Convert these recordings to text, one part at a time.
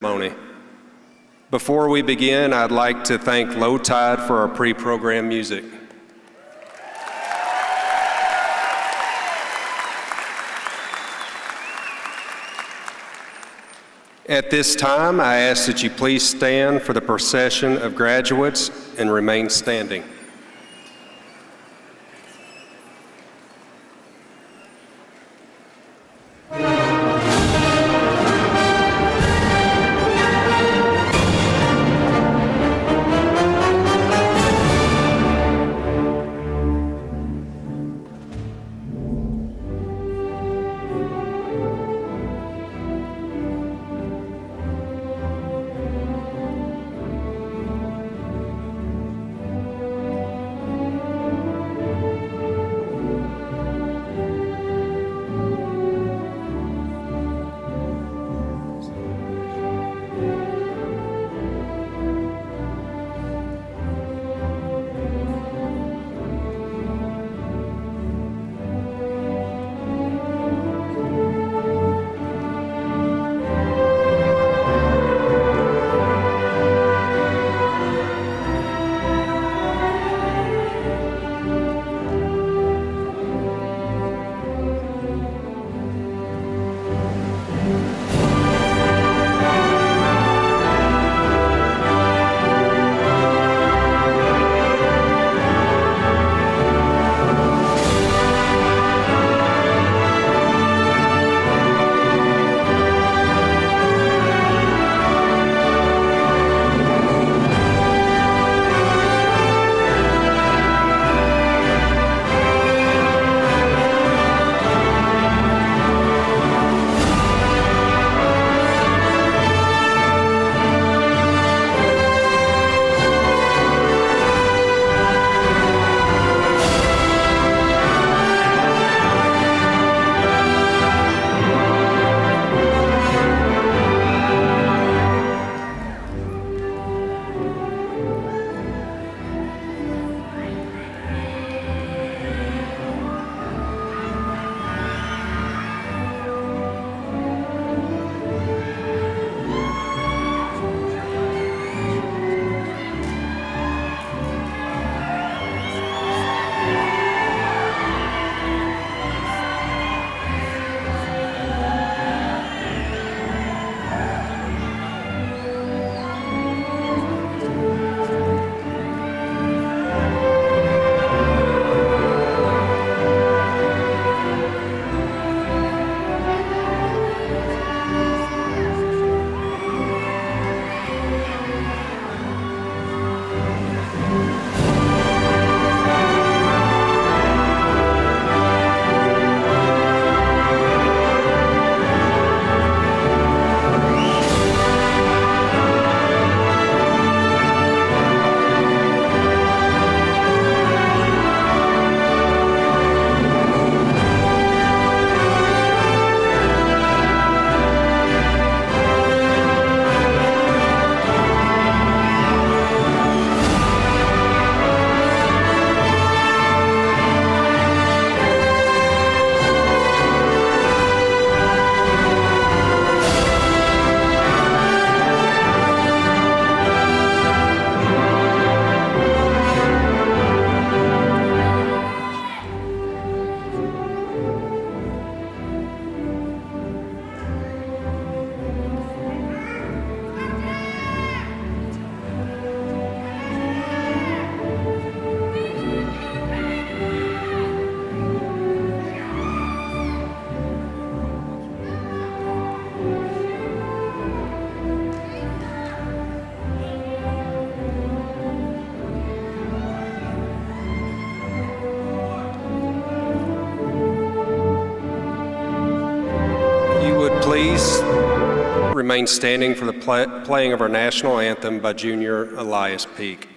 ceremony. Before we begin, I'd like to thank Low Tide for our pre-program music. At this time, I ask that you please stand for the procession of graduates and remain standing. Please remain standing for the playing of our national anthem by Junior Elias Peak.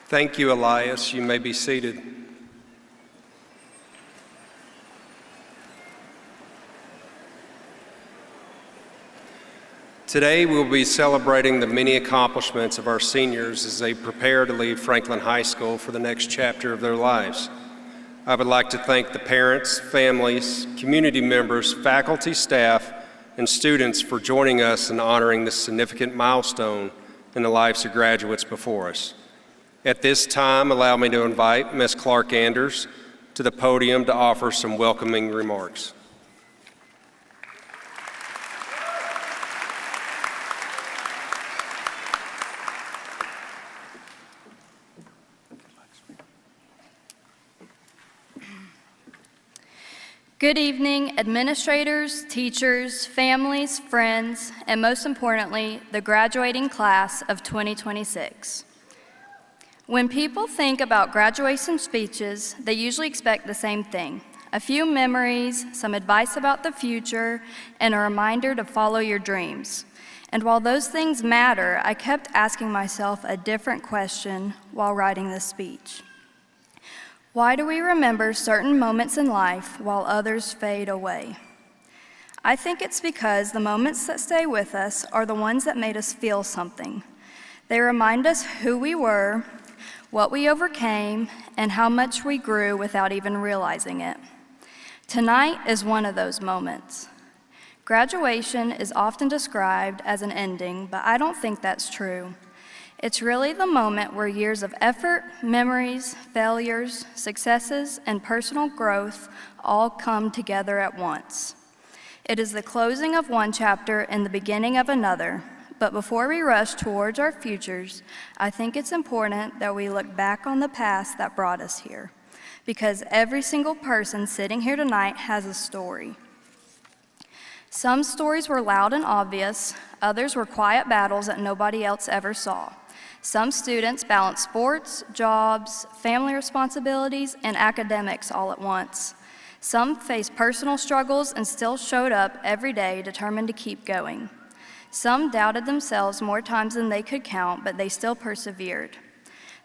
Thank you, Elias. You may be seated. Today, we'll be celebrating the many accomplishments of our seniors as they prepare to leave Franklin High School for the next chapter of their lives. I would like to thank the parents, families, community members, faculty, staff, and students for joining us in honoring this significant milestone in the lives of graduates before us. At this time, allow me to invite Ms. Clark-Anders to the podium to offer some welcoming remarks. Good evening, administrators, teachers, families, friends, and most importantly, the graduating class of 2026. When people think about graduation speeches, they usually expect the same thing: a few memories, some advice about the future, and a reminder to follow your dreams. And while those things matter, I kept asking myself a different question while writing this speech. Why do we remember certain moments in life while others fade away? I think it's because the moments that stay with us are the ones that made us feel something. They remind us who we were, what we overcame, and how much we grew without even realizing it. Tonight is one of those moments. Graduation is often described as an ending, but I don't think that's true. It's really the moment where years of effort, memories, failures, successes, and personal growth all come together at once. It is the closing of one chapter and the beginning of another. But before we rush towards our futures, I think it's important that we look back on the past that brought us here, because every single person sitting here tonight has a story. Some stories were loud and obvious, others were quiet battles that nobody else ever saw. Some students balanced sports, jobs, family responsibilities, and academics all at once. Some faced personal struggles and still showed up every day determined to keep going. Some doubted themselves more times than they could count, but they still persevered.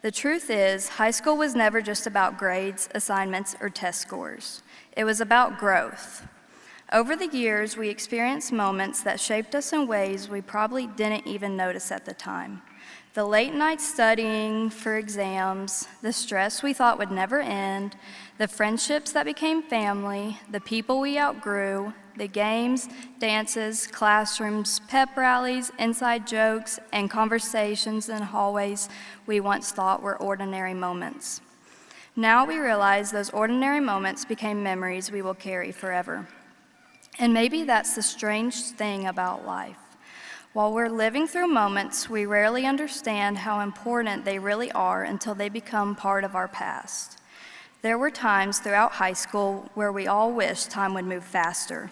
The truth is, high school was never just about grades, assignments, or test scores. It was about growth. Over the years, we experienced moments that shaped us in ways we probably didn't even notice at the time. The late nights studying for exams, the stress we thought would never end, the friendships that became family, the people we outgrew, the games, dances, classrooms, pep rallies, inside jokes, and conversations in hallways we once thought were ordinary moments. Now we realize those ordinary moments became memories we will carry forever. And maybe that's the strange thing about life. While we're living through moments, we rarely understand how important they really are until they become part of our past. There were times throughout high school where we all wished time would move faster.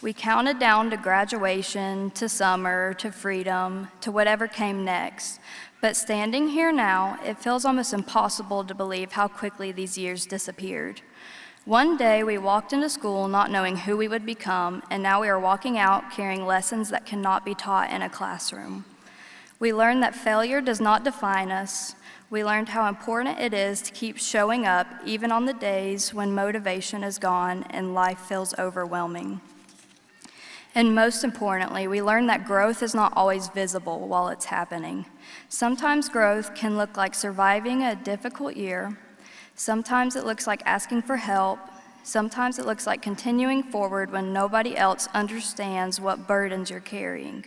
We counted down to graduation, to summer, to freedom, to whatever came next. But standing here now, it feels almost impossible to believe how quickly these years disappeared. One day we walked into school not knowing who we would become, and now we are walking out carrying lessons that cannot be taught in a classroom. We learned that failure does not define us. We learned how important it is to keep showing up even on the days when motivation is gone and life feels overwhelming. And most importantly, we learned that growth is not always visible while it's happening. Sometimes growth can look like surviving a difficult year. Sometimes it looks like asking for help. Sometimes it looks like continuing forward when nobody else understands what burdens you're carrying.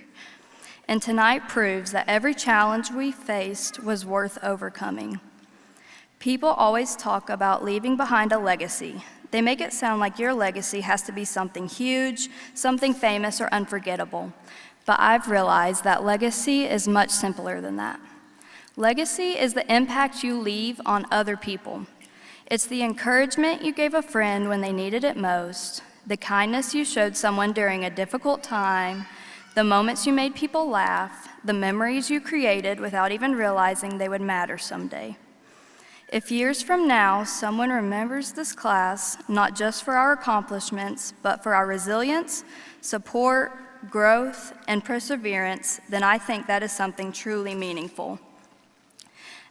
And tonight proves that every challenge we faced was worth overcoming. People always talk about leaving behind a legacy. They make it sound like your legacy has to be something huge, something famous or unforgettable. But I've realized that legacy is much simpler than that. Legacy is the impact you leave on other people. It's the encouragement you gave a friend when they needed it most, the kindness you showed someone during a difficult time, the moments you made people laugh, the memories you created without even realizing they would matter someday. If years from now someone remembers this class, not just for our accomplishments, but for our resilience, support, growth, and perseverance, then I think that is something truly meaningful.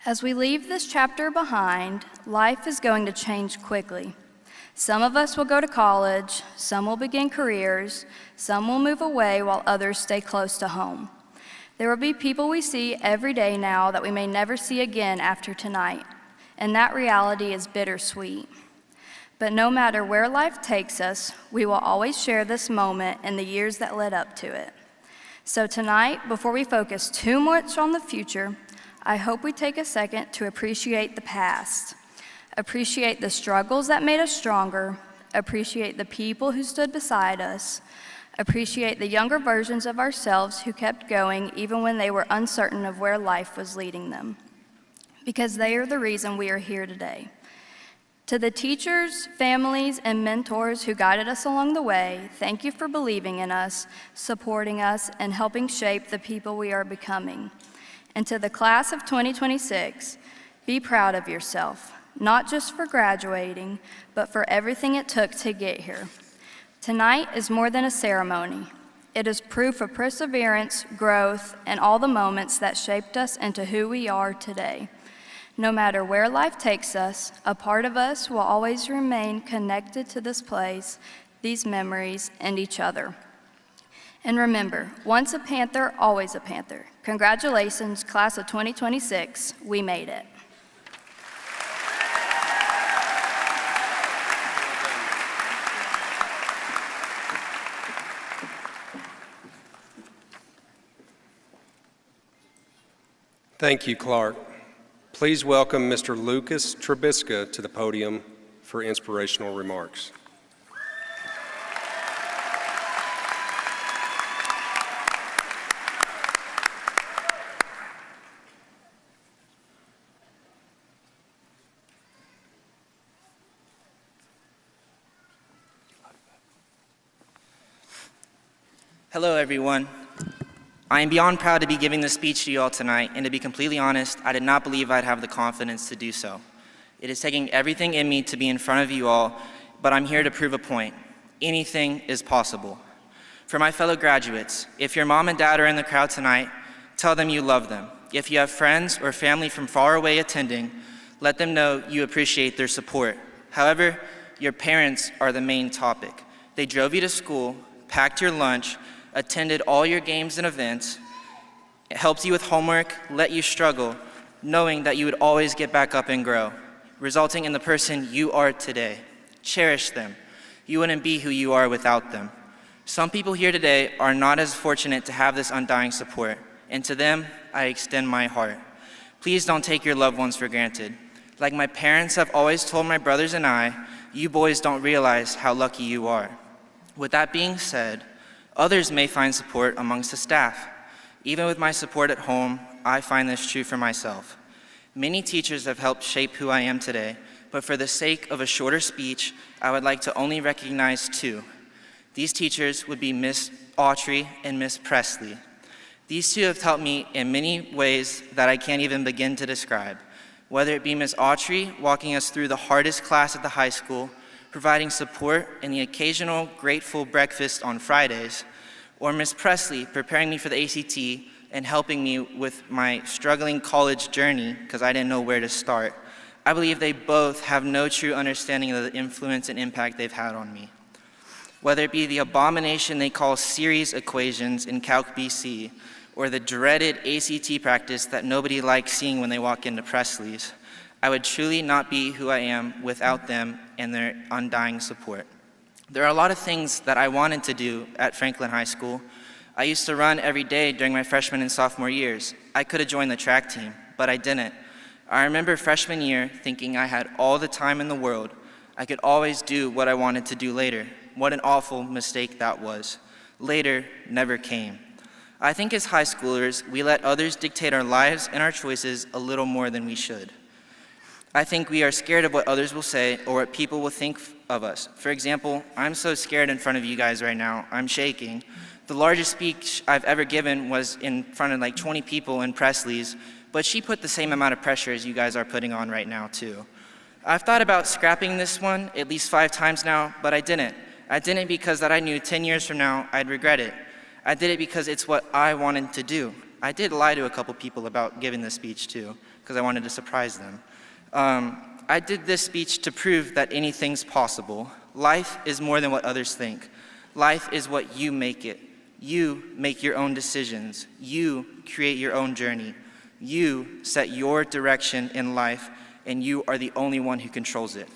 As we leave this chapter behind, life is going to change quickly. Some of us will go to college, some will begin careers, some will move away while others stay close to home. There will be people we see every day now that we may never see again after tonight, and that reality is bittersweet. But no matter where life takes us, we will always share this moment and the years that led up to it. So tonight, before we focus too much on the future, I hope we take a second to appreciate the past. Appreciate the struggles that made us stronger, appreciate the people who stood beside us, appreciate the younger versions of ourselves who kept going even when they were uncertain of where life was leading them, because they are the reason we are here today. To the teachers, families, and mentors who guided us along the way, thank you for believing in us, supporting us, and helping shape the people we are becoming. And to the class of 2026, be proud of yourself, not just for graduating, but for everything it took to get here. Tonight is more than a ceremony. It is proof of perseverance, growth, and all the moments that shaped us into who we are today. No matter where life takes us, a part of us will always remain connected to this place, these memories, and each other. And remember, once a Panther, always a Panther. Congratulations, class of 2026, we made it. Thank you, Clark. Please welcome Mr. Lucas Trubisky to the podium for inspirational remarks. Hello, everyone. I am beyond proud to be giving this speech to you all tonight, and to be completely honest, I did not believe I'd have the confidence to do so. It is taking everything in me to be in front of you all, but I'm here to prove a point. Anything is possible. For my fellow graduates, if your mom and dad are in the crowd tonight, tell them you love them. If you have friends or family from far away attending, let them know you appreciate their support. However, your parents are the main topic. They drove you to school, packed your lunch, attended all your games and events, helped you with homework, let you struggle, knowing that you would always get back up and grow, resulting in the person you are today. Cherish them. You wouldn't be who you are without them. Some people here today are not as fortunate to have this undying support, and to them, I extend my heart. Please don't take your loved ones for granted. Like my parents have always told my brothers and I, you boys don't realize how lucky you are. With that being said, others may find support amongst the staff. Even with my support at home, I find this true for myself. Many teachers have helped shape who I am today, but for the sake of a shorter speech, I would like to only recognize two. These teachers would be Miss Autry and Miss Presley. These two have helped me in many ways that I can't even begin to describe. Whether it be Miss Autry walking us through the hardest class at the high school, providing support and the occasional grateful breakfast on Fridays, or Miss Presley preparing me for the ACT and helping me with my struggling college journey because I didn't know where to start. I believe they both have no true understanding of the influence and impact they've had on me. Whether it be the abomination they call series equations in Calc BC, or the dreaded ACT practice that nobody likes seeing when they walk into Presley's, I would truly not be who I am without them and their undying support. There are a lot of things that I wanted to do at Franklin High School. I used to run every day during my freshman and sophomore years. I could have joined the track team, but I didn't. I remember freshman year thinking I had all the time in the world. I could always do what I wanted to do later. What an awful mistake that was. Later never came. I think as high schoolers, we let others dictate our lives and our choices a little more than we should. I think we are scared of what others will say or what people will think of us. For example, I'm so scared in front of you guys right now, I'm shaking. The largest speech I've ever given was in front of like 20 people in Presley's, but she put the same amount of pressure as you guys are putting on right now too. I've thought about scrapping this one at least 5 times now, but I didn't. I didn't because that I knew 10 years from now I'd regret it. I did it because it's what I wanted to do. I did lie to a couple people about giving this speech too. because I wanted to surprise them. I did this speech to prove that anything's possible. Life is more than what others think. Life is what you make it. You make your own decisions. You create your own journey. You set your direction in life, and you are the only one who controls it.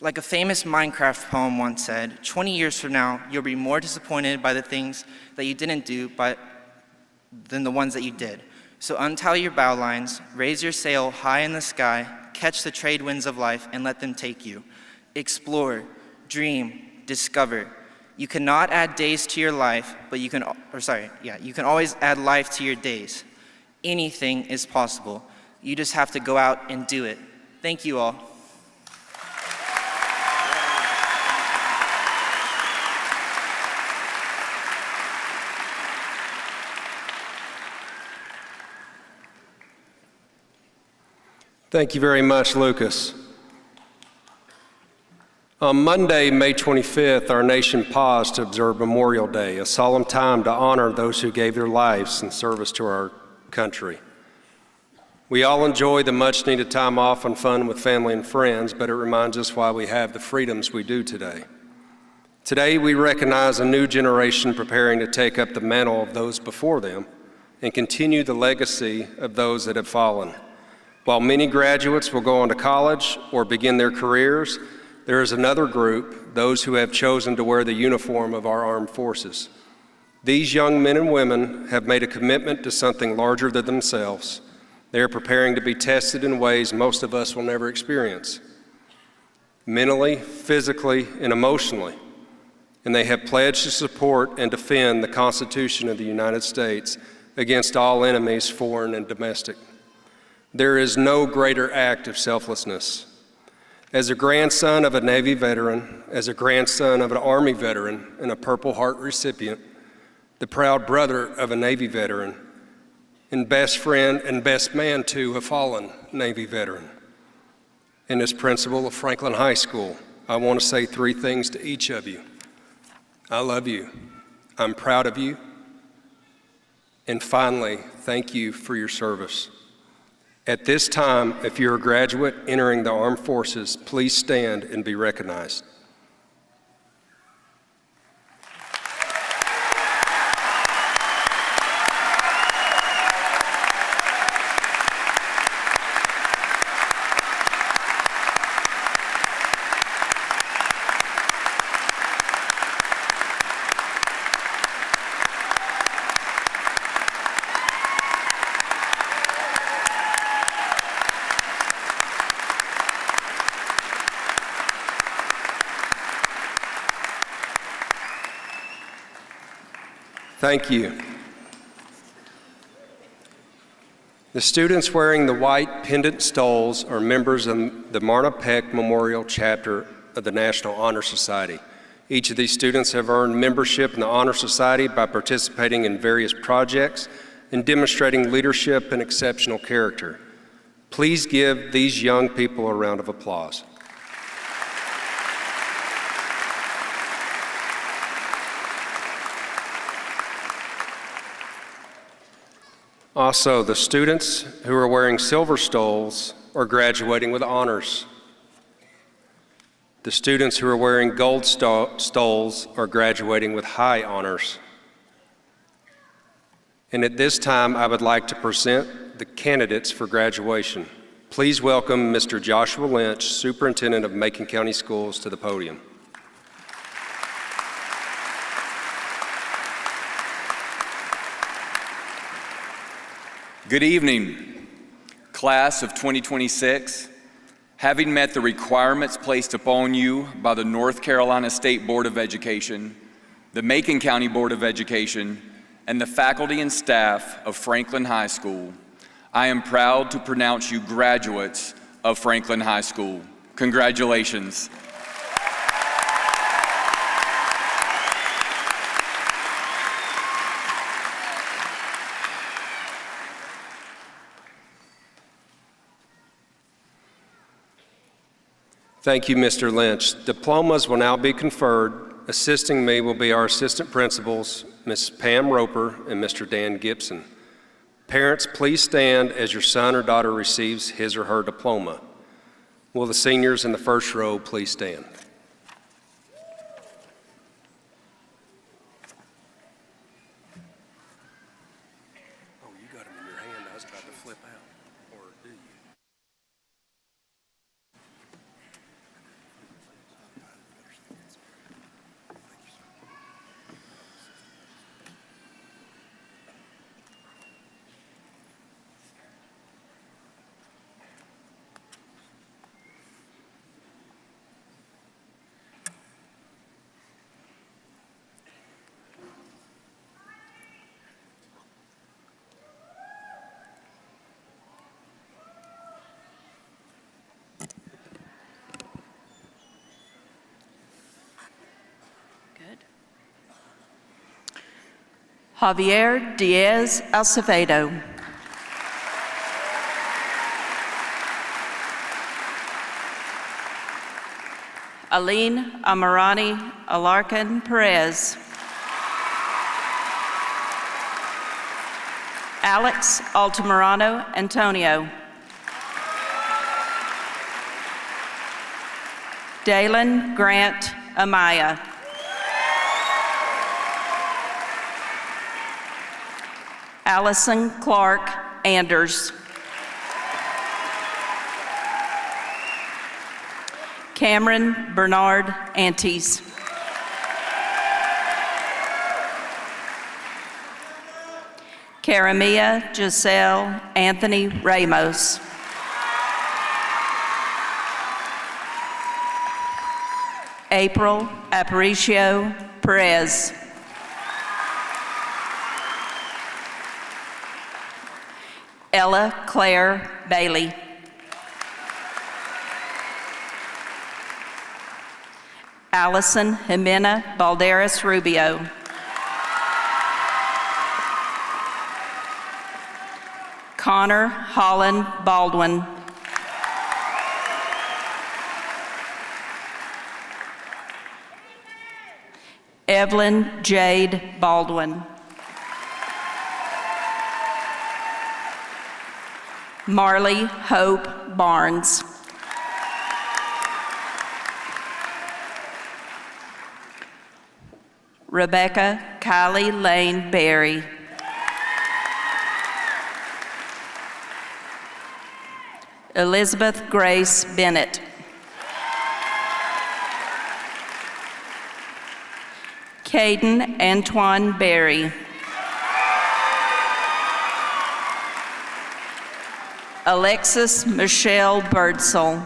Like a famous Minecraft poem once said, 20 years from now, you'll be more disappointed by the things that you didn't do than the ones that you did. So untie your bow lines, raise your sail high in the sky, catch the trade winds of life, and let them take you. Explore, dream, discover. You cannot add days to your life, but you can always add life to your days. Anything is possible. You just have to go out and do it. Thank you all. Thank you very much, Lucas. On Monday, May 25th, our nation paused to observe Memorial Day, a solemn time to honor those who gave their lives in service to our country. We all enjoy the much-needed time off and fun with family and friends, but it reminds us why we have the freedoms we do today. Today, we recognize a new generation preparing to take up the mantle of those before them and continue the legacy of those that have fallen. While many graduates will go on to college or begin their careers, there is another group, those who have chosen to wear the uniform of our armed forces. These young men and women have made a commitment to something larger than themselves. They are preparing to be tested in ways most of us will never experience, mentally, physically, and emotionally. And they have pledged to support and defend the Constitution of the United States against all enemies, foreign and domestic. There is no greater act of selflessness. As a grandson of a Navy veteran, as a grandson of an Army veteran and a Purple Heart recipient, the proud brother of a Navy veteran, and best friend and best man to a fallen Navy veteran, and as principal of Franklin High School, I want to say three things to each of you. I love you. I'm proud of you. And finally, thank you for your service. At this time, if you're a graduate entering the armed forces, please stand and be recognized. Thank you. The students wearing the white pendant stoles are members of the Marna Peck Memorial Chapter of the National Honor Society. Each of these students have earned membership in the Honor Society by participating in various projects and demonstrating leadership and exceptional character. Please give these young people a round of applause. Also, the students who are wearing silver stoles are graduating with honors. The students who are wearing gold stoles are graduating with high honors. And at this time, I would like to present the candidates for graduation. Please welcome Mr. Joshua Lynch, Superintendent of Macon County Schools, to the podium. Good evening, class of 2026. Having met the requirements placed upon you by the North Carolina State Board of Education, the Macon County Board of Education, and the faculty and staff of Franklin High School, I am proud to pronounce you graduates of Franklin High School. Congratulations. Thank you, Mr. Lynch. Diplomas will now be conferred. Assisting me will be our assistant principals, Ms. Pam Roper and Mr. Dan Gibson. Parents, please stand as your son or daughter receives his or her diploma. Will the seniors in the first row please stand? Oh, you got them in your hand. I was about to flip out. Or do you? Javier Diaz Acevedo. Aline Amarani Alarcon Perez. Alex Altamirano Antonio. Dalen Grant Amaya. Allison Clark Anders. Cameron Bernard Antes. Karamia Giselle Anthony Ramos. April Aparicio Perez. Ella Claire Bailey. Allison Jimena Balderas Rubio. Connor Holland Baldwin. Evelyn Jade Baldwin. Marley Hope Barnes. Rebecca Kylie Lane Berry. Elizabeth Grace Bennett. Caden Antoine Berry. Alexis Michelle Birdsell.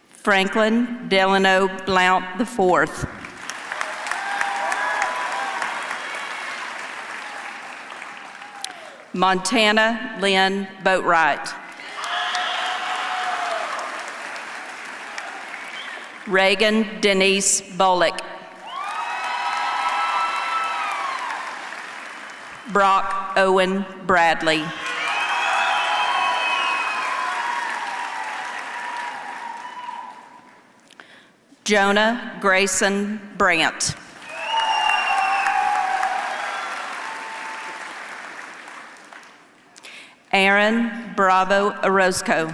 Franklin Delano Blount IV. Montana Lynn Boatwright. Reagan Denise Bullock. Brock Owen Bradley. Jonah Grayson Brandt. Aaron Bravo Orozco.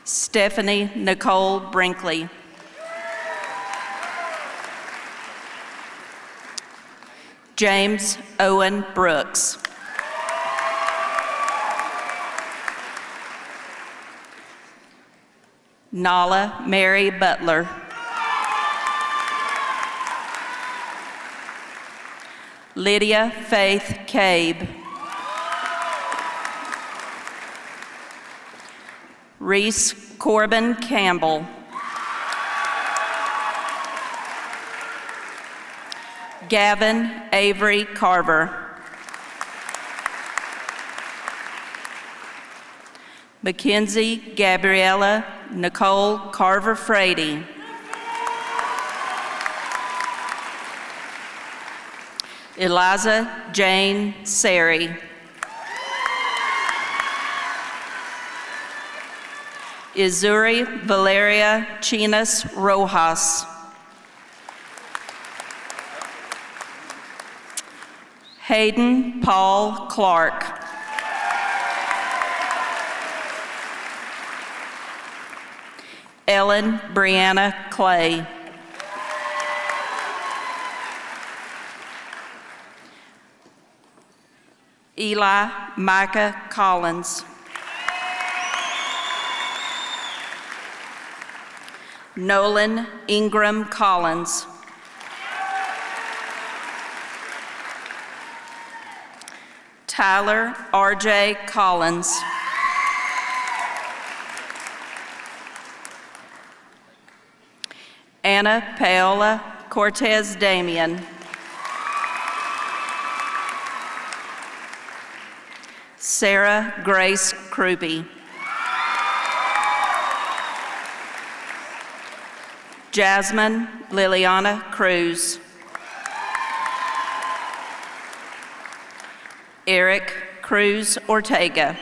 Stephanie Nicole Brinkley. James Owen Brooks. Nala Mary Butler. Lydia Faith Cabe. Reese Corbin Campbell. Gavin Avery Carver. Mackenzie Gabriella Nicole Carver Frady. Eliza Jane Sari. Izuri Valeria Chinas Rojas. Hayden Paul Clark. Ellen Brianna Clay. Eli Micah Collins. Nolan Ingram Collins. Tyler R.J. Collins. Anna Paola Cortez Damian. Sarah Grace Krupe. Jasmine Liliana Cruz. Eric Cruz Ortega.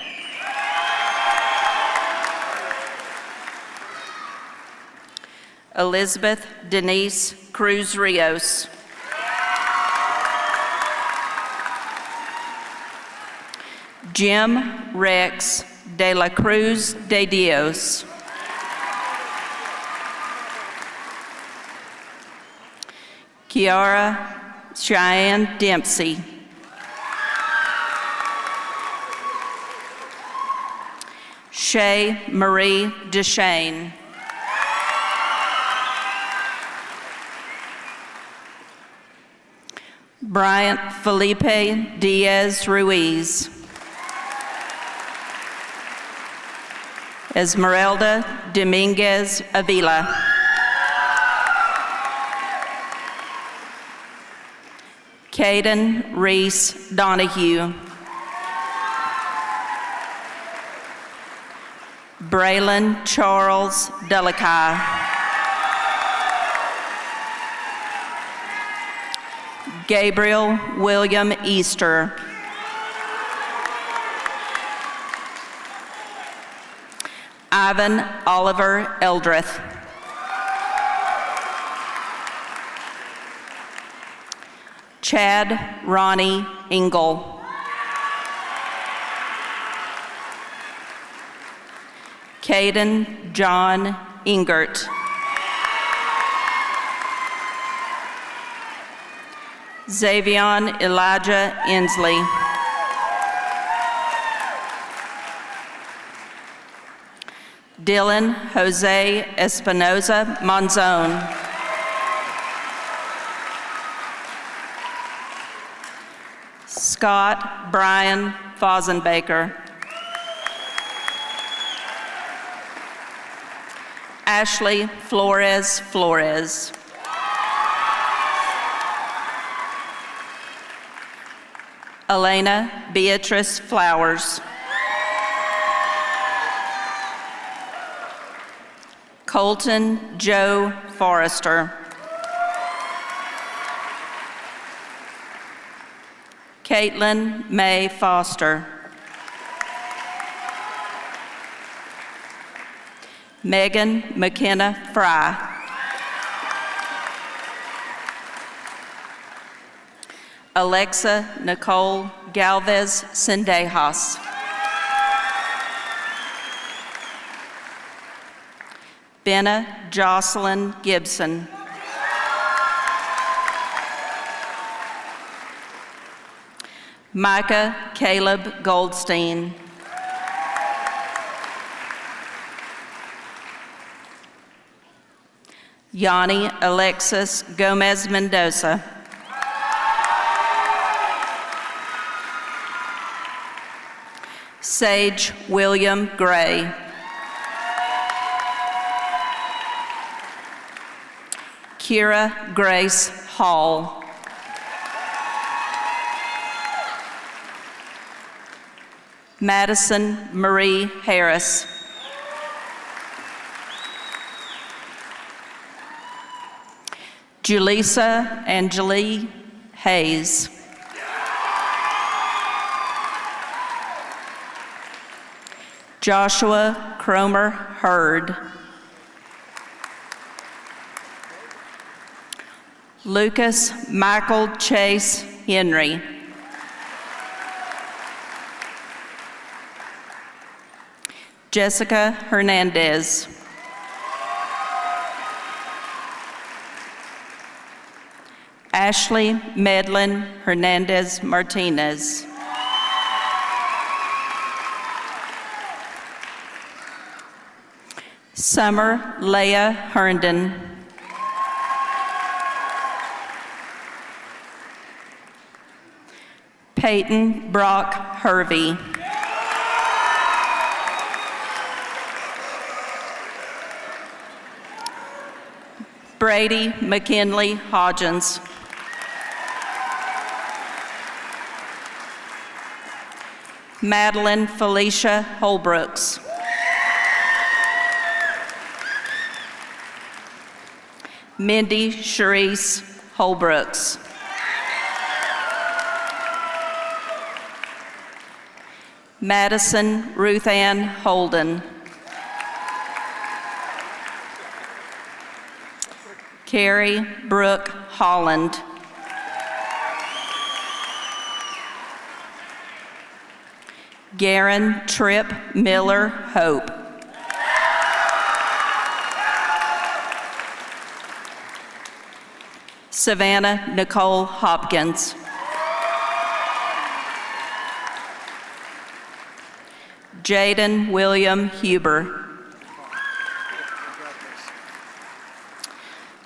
Elizabeth Denise Cruz Rios. Jim Rex de la Cruz de Dios. Kiara Cheyenne Dempsey. Shay Marie Deshane. Bryant Felipe Diaz Ruiz. Esmeralda Dominguez Avila. Caden Reese Donahue. Braylon Charles Delakai. Gabriel William Easter. Ivan Oliver Eldrith. Chad Ronnie Engel. Caden John Ingert. Xavion Elijah Inslee. Dylan Jose Espinoza Monzon. Scott Brian Fosenbaker. Ashley Flores Flores. Elena Beatrice Flowers. Colton Joe Forrester. Caitlin May Foster. Megan McKenna Fry. Alexa Nicole Galvez Sendejas. Benna Jocelyn Gibson. Micah Caleb Goldstein. Yanni Alexis Gomez Mendoza. Sage William Gray. Kira Grace Hall. Madison Marie Harris. Julissa Angelie Hayes. Joshua Cromer Hurd. Lucas Michael Chase Henry. Jessica Hernandez. Ashley Medlin Hernandez Martinez. Summer Leah Herndon. Peyton Brock Hervey. Brady McKinley Hodgins. Madeline Felicia Holbrooks. Mindy Charisse Holbrooks. Madison Ruth Ann Holden. Carrie Brooke Holland. Garen Tripp Miller Hope. Savannah Nicole Hopkins. Jaden William Huber.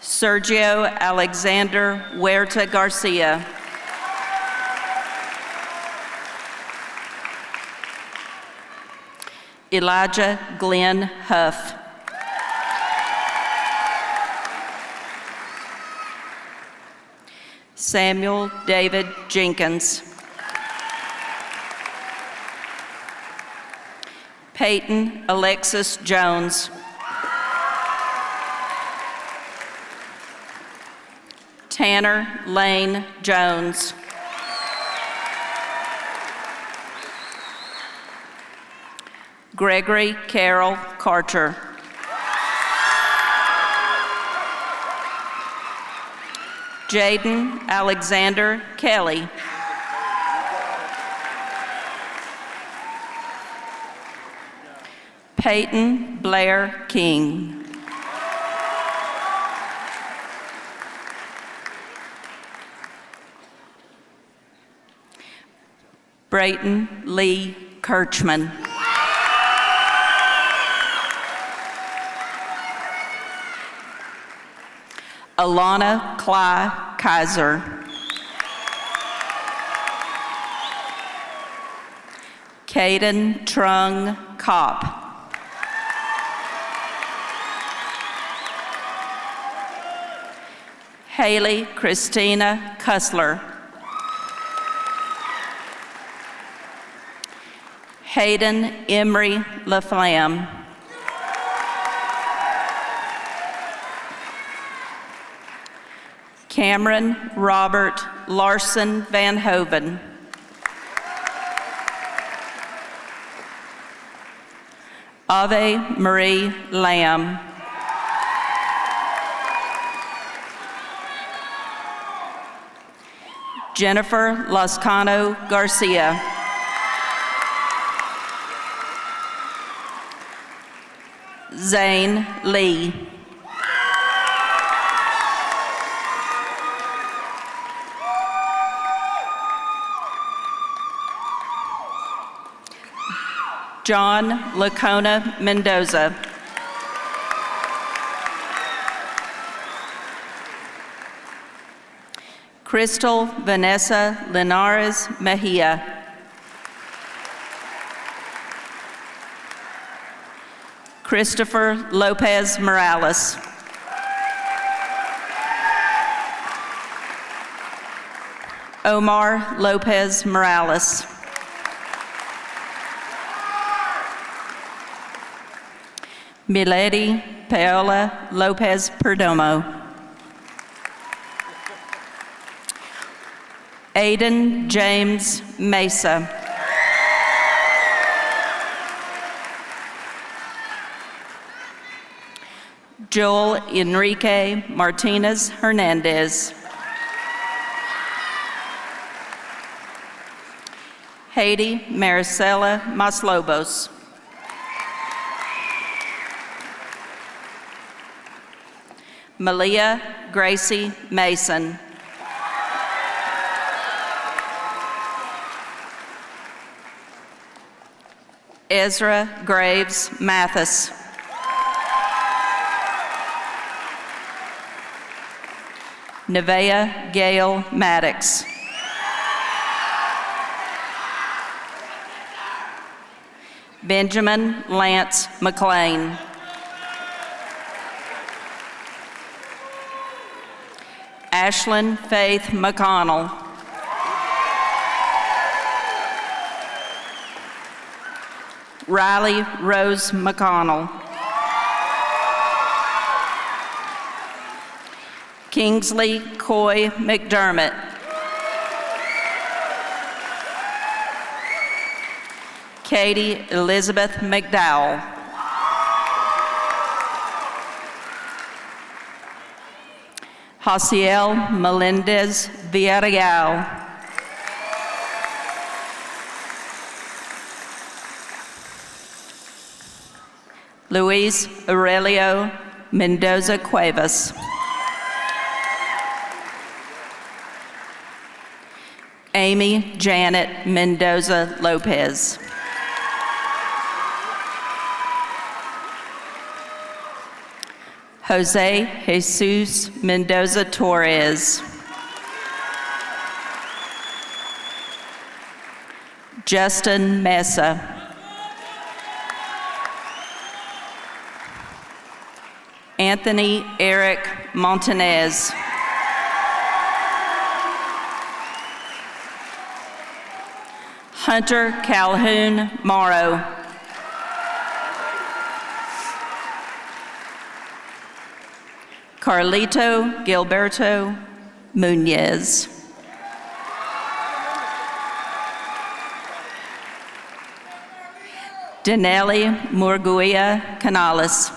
Sergio Alexander Huerta Garcia. Elijah Glenn Huff. Samuel David Jenkins. Peyton Alexis Jones. Tanner Lane Jones. Gregory Carroll Carter. Jaden Alexander Kelly. Peyton Blair King. Brayton Lee Kirchman. Alana Cly Kaiser. Caden Trung Kopp. Haley Christina Kussler. Hayden Emery LaFlamme. Cameron Robert Larson Van Hoven. Ave Marie Lamb. Jennifer Lascano Garcia. Zane Lee. John Lacona Mendoza. Crystal Vanessa Linares Mejia. Christopher Lopez Morales. Omar Lopez Morales. Milady Paola Lopez Perdomo. Aiden James Mesa. Joel Enrique Martinez Hernandez. Haiti Maricela Maslobos. Malia Gracie Mason. Ezra Graves Mathis. Nevaeh Gail Maddox. Benjamin Lance McLean. Ashlyn Faith McConnell. Riley Rose McConnell. Kingsley Coy McDermott. Katie Elizabeth McDowell. Jaciel Melendez Villarreal. Luis Aurelio Mendoza Cuevas. Amy Janet Mendoza Lopez. Jose Jesus Mendoza Torres. Justin Mesa. Anthony Eric Montanez. Hunter Calhoun Morrow. Carlito Gilberto Munez. Denelli Murguia Canales.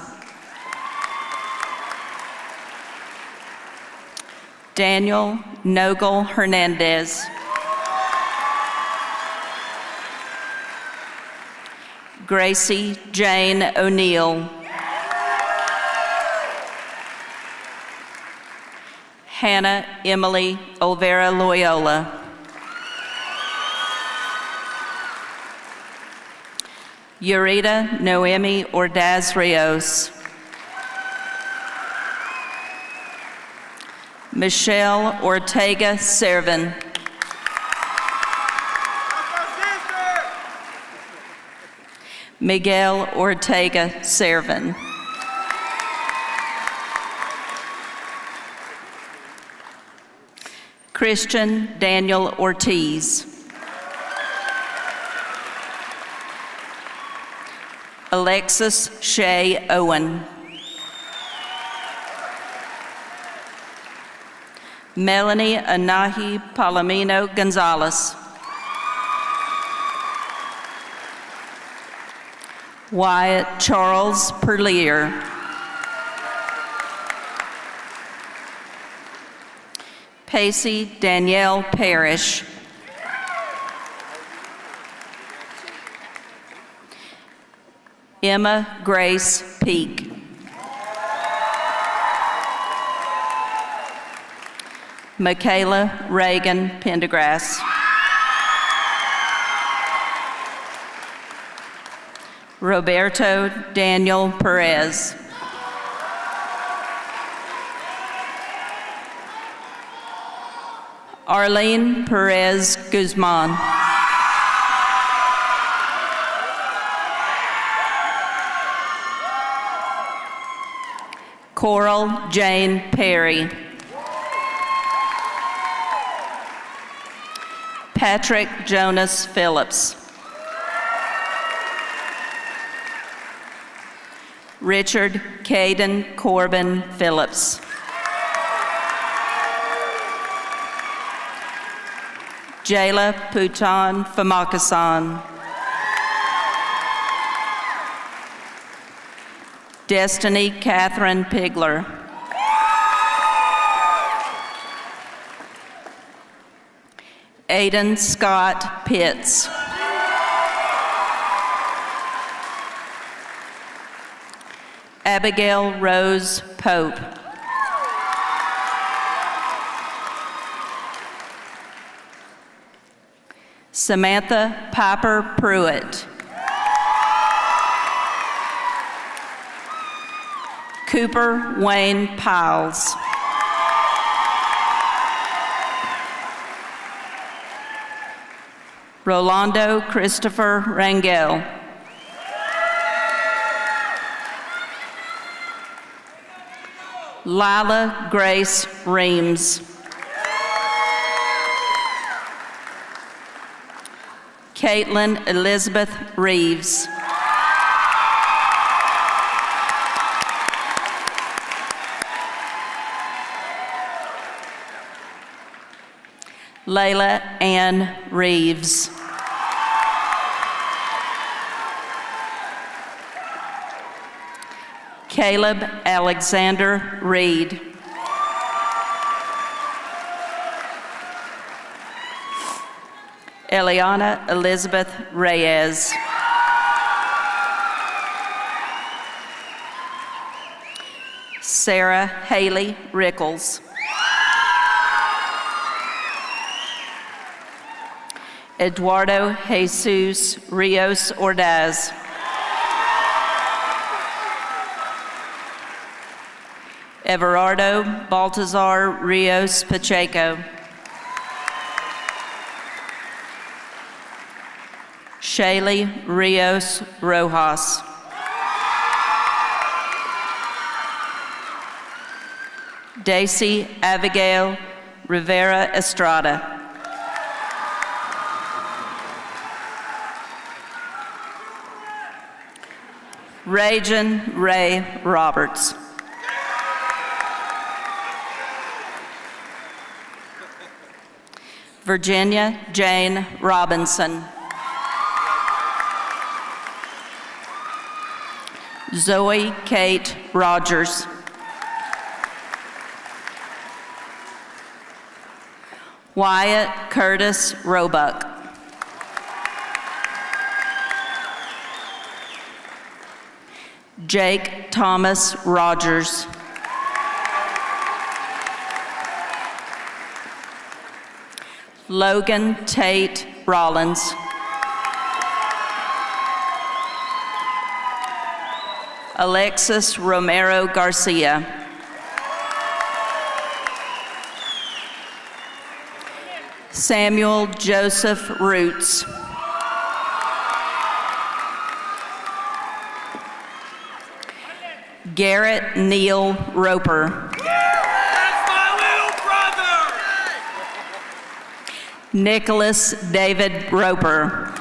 Daniel Nogel Hernandez. Gracie Jane O'Neill. Hannah Emily Olvera Loyola. Yurita Noemi Ordaz Rios. Michelle Ortega Servin. Miguel Ortega Servin. Christian Daniel Ortiz. Alexis Shea Owen. Melanie Anahi Palomino Gonzalez. Wyatt Charles Perlier. Pacey Danielle Parrish. Emma Grace Peak. Michaela Reagan Pendergrass. Roberto Daniel Perez. Arlene Perez Guzman. Coral Jane Perry. Patrick Jonas Phillips. Richard Caden Corbin Phillips. Jayla Putan Famakasan. Destiny Catherine Pigler. Aiden Scott Pitts. Abigail Rose Pope. Samantha Piper Pruitt. Cooper Wayne Piles. Rolando Christopher Rangel. Lila Grace Reams. Caitlin Elizabeth Reeves. Layla Ann Reeves. Caleb Alexander Reed. Eliana Elizabeth Reyes. Sarah Haley Rickles. Eduardo Jesus Rios Ordaz. Everardo Baltazar Rios Pacheco. Shaylee Rios Rojas. Daisy Abigail Rivera Estrada. Rajan Ray Roberts. Virginia Jane Robinson. Zoe Kate Rogers. Wyatt Curtis Roebuck. Jake Thomas Rogers. Logan Tate Rollins. Alexis Romero Garcia. Samuel Joseph Roots. Garrett Neal Roper. That's my little brother! Nicholas David Roper.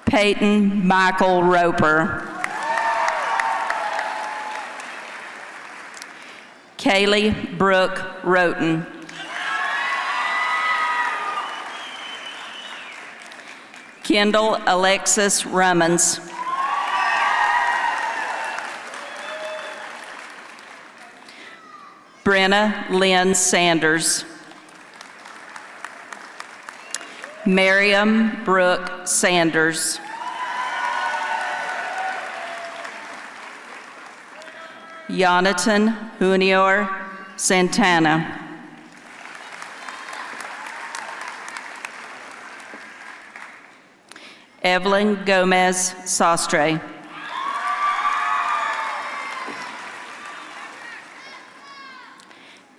Peyton Michael Roper. Kaylee Brooke Roten. Kendall Alexis Rummans. Brenna Lynn Sanders. Miriam Brooke Sanders. Jonathan Junior Santana. Evelyn Gomez Sastre.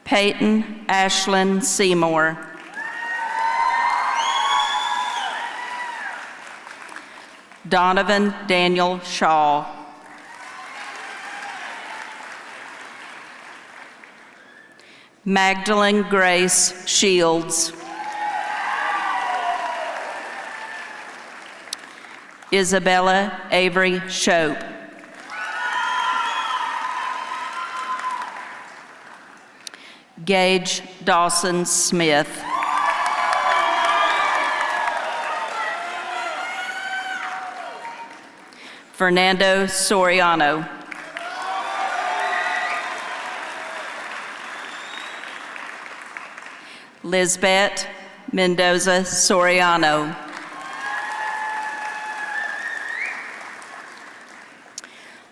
Peyton Ashlyn Seymour. Donovan Daniel Shaw. Magdalene Grace Shields. Isabella Avery Shope. Gage Dawson Smith. Fernando Soriano. Lisbeth Mendoza Soriano.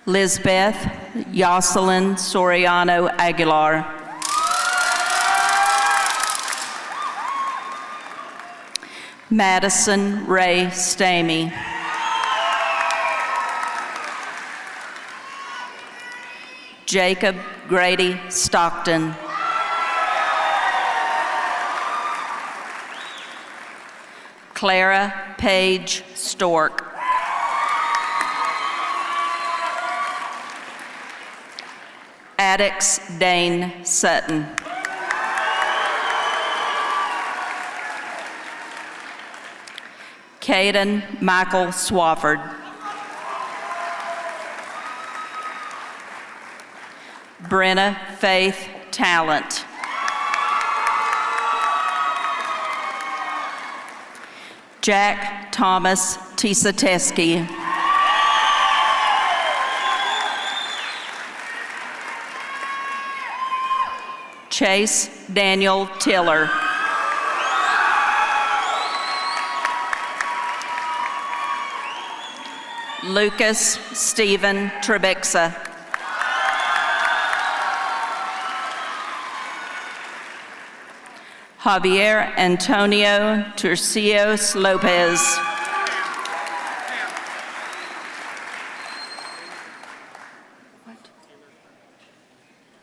Lisbeth Jocelyn Soriano Aguilar. Madison Ray Stamey. Jacob Grady Stockton. Clara Page Stork. Addix Dane Sutton. Caden Michael Swafford. Brenna Faith Talent. Jack Thomas Tisateski. Chase Daniel Tiller. Lucas Stephen Trebixa. Javier Antonio Turcios Lopez.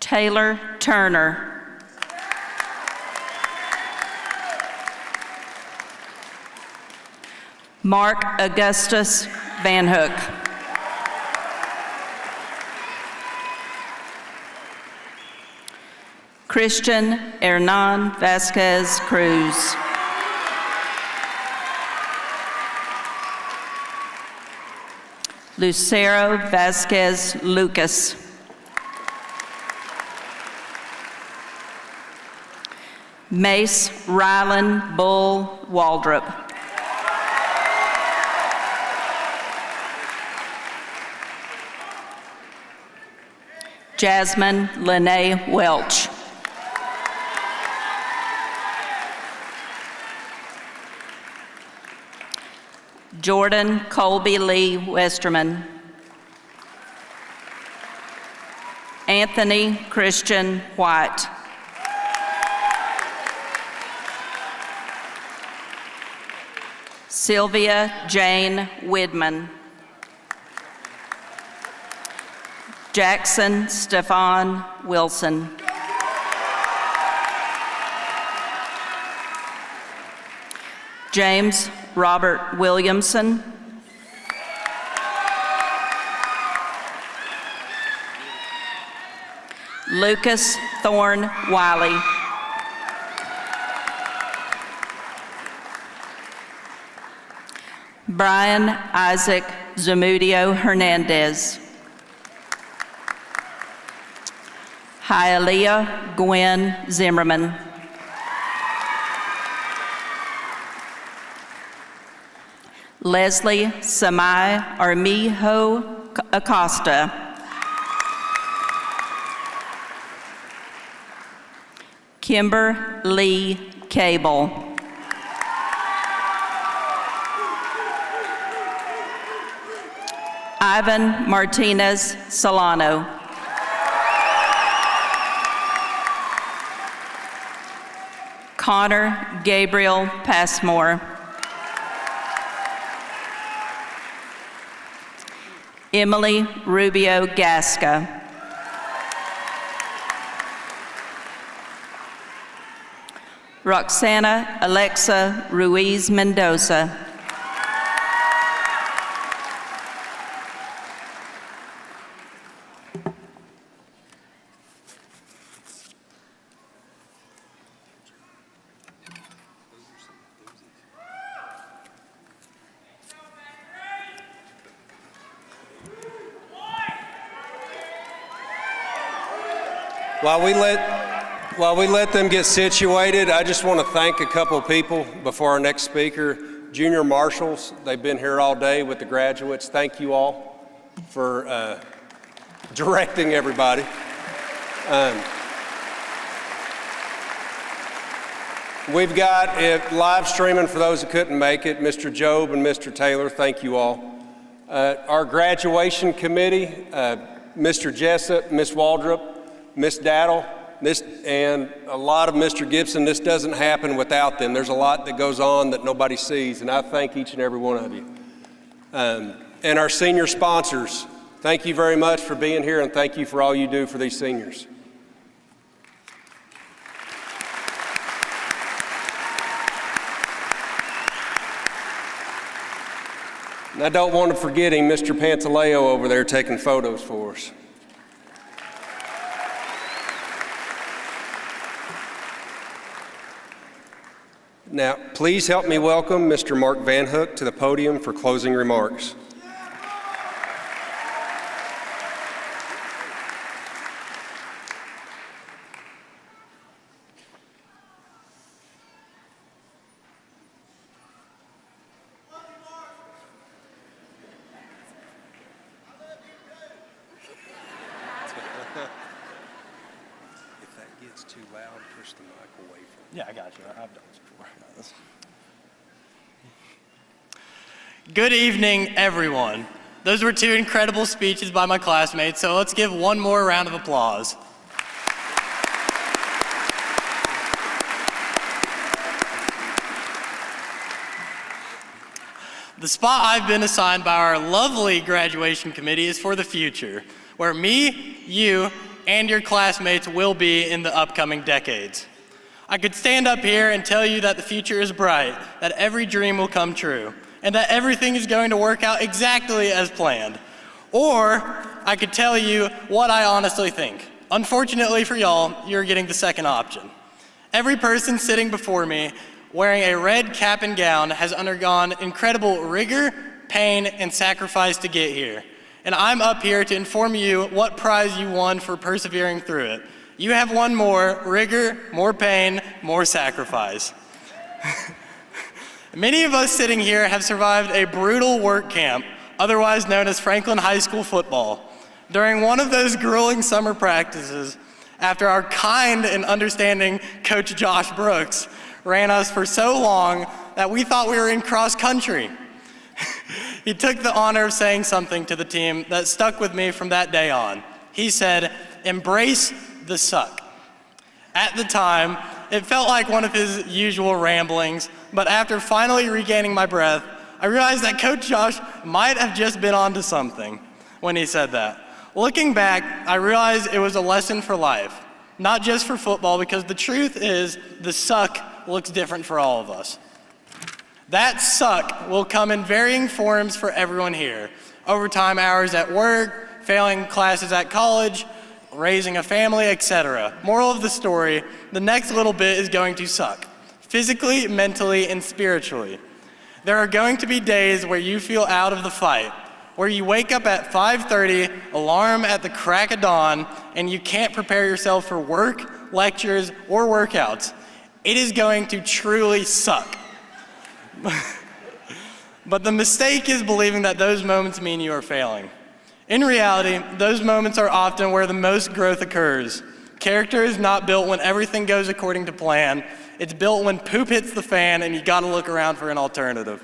Taylor Turner. Mark Augustus Van Hook. Christian Hernan Vasquez Cruz. Lucero Vasquez Lucas. Mace Rylan Bull Waldrop. Jasmine Lene Welch. Jordan Colby Lee Westerman. Anthony Christian White. Sylvia Jane Widman. Jackson Stefan Wilson. James Robert Williamson. Lucas Thorne Wiley. Brian Isaac Zamudio Hernandez. Hialeah Gwen Zimmerman. Leslie Samai Armijo Acosta. Kimber Lee Cable. Ivan Martinez Solano. Connor Gabriel Passmore. Emily Rubio Gasca. Roxana Alexa Ruiz Mendoza. While we let them get situated, I just want to thank a couple of people before our next speaker. Junior marshals, they've been here all day with the graduates. Thank you all. for directing everybody. We've got it live streaming for those who couldn't make it. Mr. Job and Mr. Taylor, thank you all. Our graduation committee, Mr. Jessup, Ms. Waldrop, Ms. Daddle, and a lot of Mr. Gibson. This doesn't happen without them. There's a lot that goes on that nobody sees, and I thank each and every one of you. And our senior sponsors, thank you very much for being here, and thank you for all you do for these seniors. And I don't want to forget him, Mr. Pantaleo over there taking photos for us. Now, please help me welcome Mr. Mark Van Hook to the podium for closing remarks. If that gets too loud, push the mic away from Yeah, I got you. I've done this before. Good evening, everyone. Those were two incredible speeches by my classmates, so let's give one more round of applause. The spot I've been assigned by our lovely graduation committee is for the future, where me, you, and your classmates will be in the upcoming decades. I could stand up here and tell you that the future is bright, that every dream will come true, and that everything is going to work out exactly as planned. Or I could tell you what I honestly think. Unfortunately for y'all, you're getting the second option. Every person sitting before me wearing a red cap and gown has undergone incredible rigor, pain, and sacrifice to get here. And I'm up here to inform you what prize you won for persevering through it. You have won more rigor, more pain, more sacrifice. Many of us sitting here have survived a brutal work camp, otherwise known as Franklin High School football. During one of those grueling summer practices, after our kind and understanding Coach Josh Brooks ran us for so long that we thought we were in cross country. He took the honor of saying something to the team that stuck with me from that day on. He said, "Embrace the suck." At the time, it felt like one of his usual ramblings, but after finally regaining my breath, I realized that Coach Josh might have just been onto something when he said that. Looking back, I realized it was a lesson for life, not just for football, because the truth is the suck looks different for all of us. That suck will come in varying forms for everyone here. Overtime hours at work, failing classes at college, raising a family, etc. Moral of the story, the next little bit is going to suck. Physically, mentally, and spiritually. There are going to be days where you feel out of the fight, where you wake up at 5:30, alarm at the crack of dawn, and you can't prepare yourself for work, lectures, or workouts. It is going to truly suck. But the mistake is believing that those moments mean you are failing. In reality, those moments are often where the most growth occurs. Character is not built when everything goes according to plan. It's built when poop hits the fan and you gotta look around for an alternative.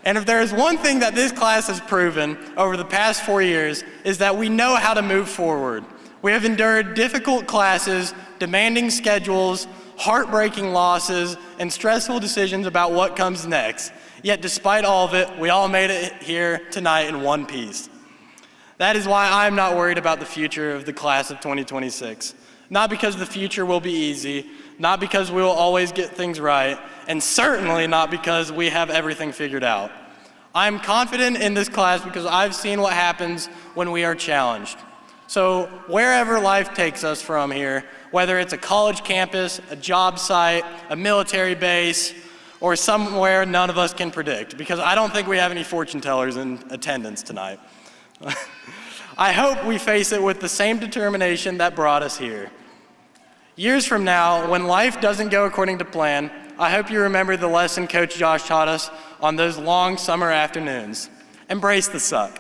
And if there is one thing that this class has proven over the past 4 years, is that we know how to move forward. We have endured difficult classes, demanding schedules, heartbreaking losses, and stressful decisions about what comes next. Yet despite all of it, we all made it here tonight in one piece. That is why I'm not worried about the future of the class of 2026. Not because the future will be easy, not because we will always get things right, and certainly not because we have everything figured out. I'm confident in this class because I've seen what happens when we are challenged. So wherever life takes us from here, whether it's a college campus, a job site, a military base, or somewhere none of us can predict, because I don't think we have any fortune tellers in attendance tonight. I hope we face it with the same determination that brought us here. Years from now, when life doesn't go according to plan, I hope you remember the lesson Coach Josh taught us on those long summer afternoons. Embrace the suck.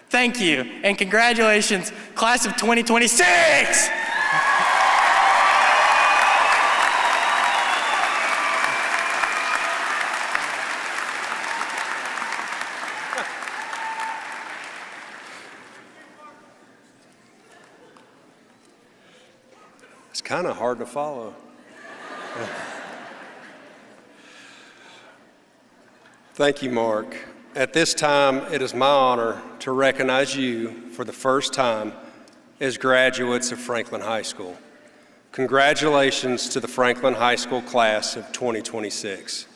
Thank you, and congratulations, class of 2026! It's kind of hard to follow. Thank you, Mark. At this time, it is my honor to recognize you for the first time as graduates of Franklin High School. Congratulations to the Franklin High School class of 2026.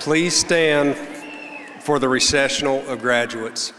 Please stand for the recessional of graduates.